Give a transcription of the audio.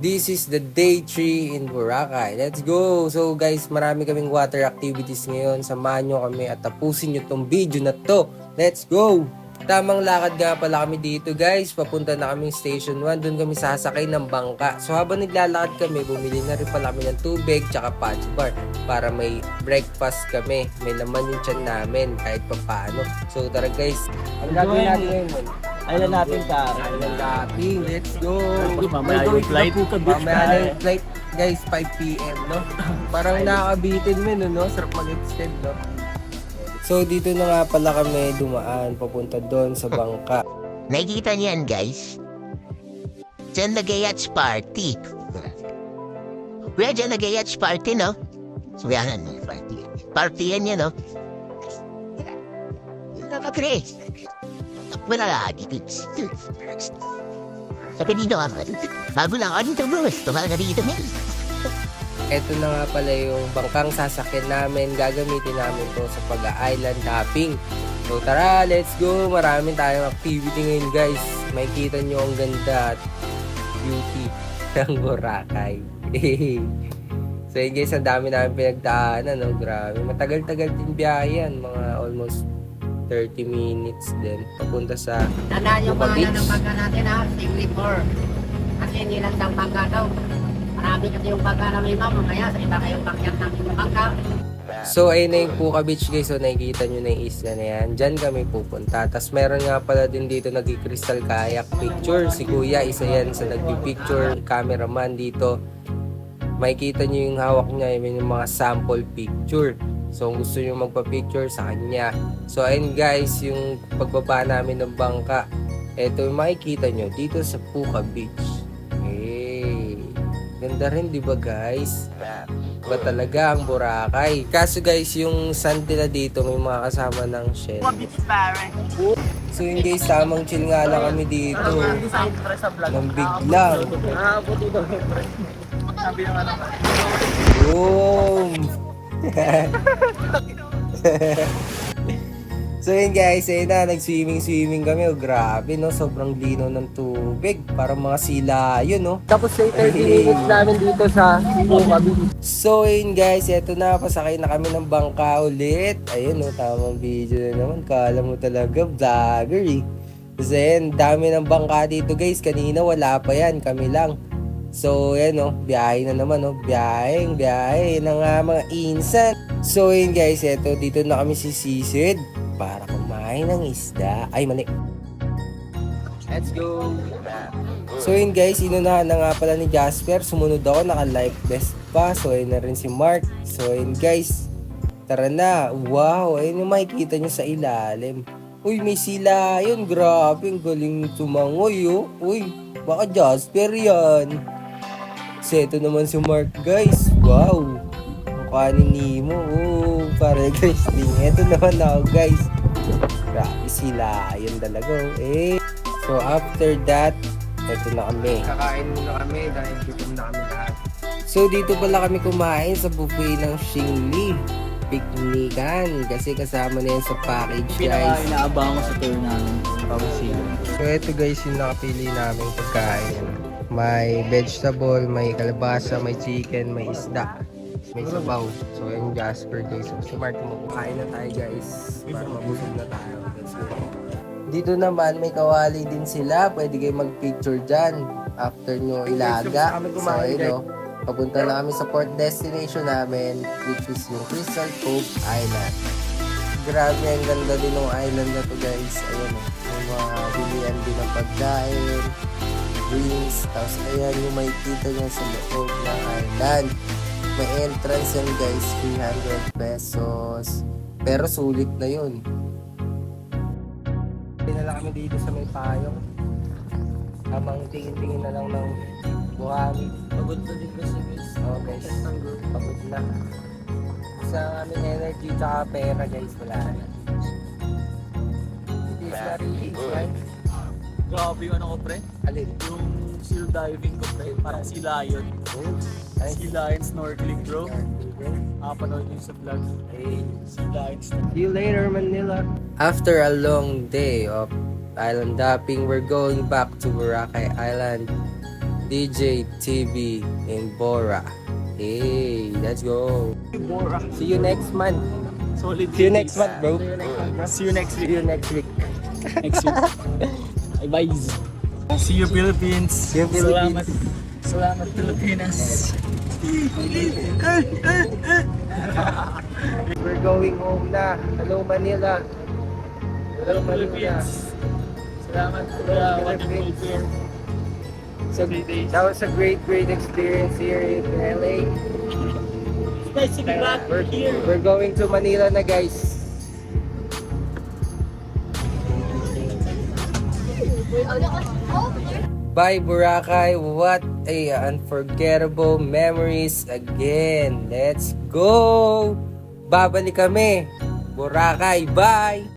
This is the day 3 in Boracay. Let's go! So guys, marami kaming water activities ngayon. Samahan nyo kami at tapusin nyo tong video na to. Let's go! Tamang lakad nga pala kami dito guys. Papunta na kaming Station 1. Doon kami sasakay ng bangka. So habang naglalakad kami, bumili na rin pala kami ng tubig tsaka punch bar para may breakfast kami. May laman yung tiyan namin kahit pa paano. So tara guys. Ang gagawin natin ngayon? Island natin sa Island hopping. Let's go! Mamaya yung flight. Mamaya na yung flight guys, 5 p.m. no? Parang nakakabitin mo no? Sarap mag-extend no? So dito na nga pala kami dumaan papunta doon sa bangka. Nakikita niyan guys? Diyan nag-yachts party. Kuya, diyan nag-yachts party, no? So yan, party. Party yan yan, no? Nakakre. Wala lagi. Sabi dito ka man. Bago lang ako dito bro. Tumaga dito men. Ito na nga pala yung bangkang sasakyan namin. Gagamitin namin to sa pag-island hopping. So tara, let's go. Maraming tayong activity ngayon guys. Makikita nyo ang ganda at beauty ng Boracay. So yun guys, ang dami namin pinagdaanan. No? Grabe. Matagal-tagal din biyahe yan. Mga almost 30 minutes din. Papunta sa Tandaan yung Lupa pangalan Beach. ng bangka natin ha, Singapore. Kasi nilandang bangka daw. Marami kasi yung bangka na may mama, kaya sa iba kayong bakyat ng inyong bangka. So ayun na yung Puka Beach guys. So nakikita nyo na yung isla na yan. Diyan kami pupunta. Tapos meron nga pala din dito nag-crystal kayak picture. Si Kuya, isa yan sa nag-picture. Cameraman dito. Makikita nyo yung hawak niya. Yung mga sample picture. So kung gusto nyo magpa-picture sa kanya. So ayun guys, yung pagbaba namin ng bangka. Ito yung makikita nyo dito sa Puka Beach. Hey, ganda rin diba guys? Ba talaga ang Boracay. Kaso guys, yung sand nila dito may mga kasama ng shell. So yun guys, tamang chill nga lang kami dito. Nang biglang. Boom! So yun guys, ayun na, nag-swimming kami. Oh, grabe no, sobrang lino ng tubig. Parang mga sila yun no. Tapos sa 30 minutes namin dito sa Puka Beach. So yun guys, eto na, pasakay na kami ng bangka ulit. Ayun no, tamang video na naman. Kala mo talaga, vlogger eh. Kasi ayun, dami ng bangka dito guys. Kanina wala pa yan, kami lang. So yan no, biyahe na naman no. Biyahe ng mga insan. So yun guys, eto, dito na kami sisisid para kumain ng isda. Ay, mali. Let's go! So yun guys, inunahan na nga pala ni Jasper. Sumunod ako, naka-life vest pa. So ayun na rin si Mark. So ayun guys, tara na. Wow, ayun yung makikita nyo sa ilalim. Uy, may sila yun. Grabe, ang galing tumangoy oh. Uy, baka Jasper yan. So ito naman si Mark guys. Wow, mukha ni Nemo. Oh, para guys din. Ito naman ako guys. Grabe sila yun talaga oh. So after that, ito na kami. Kakain muna kami dahil gutom na kami lahat. So dito pala kami kumain sa buffet ng Xingli Piknikan. Kasi kasama na yan sa package guys. Inaabangan ko sa tour namin. So ito guys yung nakapili namin pagkain. May vegetable, may kalabasa, may chicken, may isda, may sabaw. So yung Jasper guys. So si Mark mo, kain na tayo guys. Para mabusog na tayo. Let's go. Dito naman may kawali din sila. Pwede kayo mag-picture dyan after nyo ilaga. So ayun o. Papunta na kami sa port destination namin, which is yung Crystal Cove Island. Grabe, ang ganda din ng island na to guys. Ayun o. Yung mga bilian din ng pagkain, drinks. Tapos ayan yung makikita nyo sa loob ng island. May entrance yan guys, 300 pesos. Pero sulit na yun. Pinala kami dito sa may payong. Tamang tingin-tingin na lang ng buhangin. Pagod na din kasi guys. Oh guys, pagod na. Sa aming energy tsaka pera guys, wala na. It is very easy, right? Grabe yung ano ko pre. Alin? Yung seal diving ko pre. Parang sea lion. Oh, nice. Sea lion snorkeling bro. Panood yun sa vlog. Hey. Sea lion See you later, Manila. After a long day of island hopping, we're going back to Boracay Island. DJ TV in Bora. Hey, let's go. Bora. See you next month. Solid. See you next month, bro. See you next See week. you next week. Next week. Bye. See you Philippines. See you, Philippines. Salamat Pilipinas. We're going home na. Hello, Manila. Hello, Manila. Philippines. Salamat for the wonderful tour. So, that was a great experience here in LA. It's nice to be back here. We're going to Manila na, guys. Bye, Boracay. What a unforgettable memories again. Let's go! Babalik kami. Boracay, bye!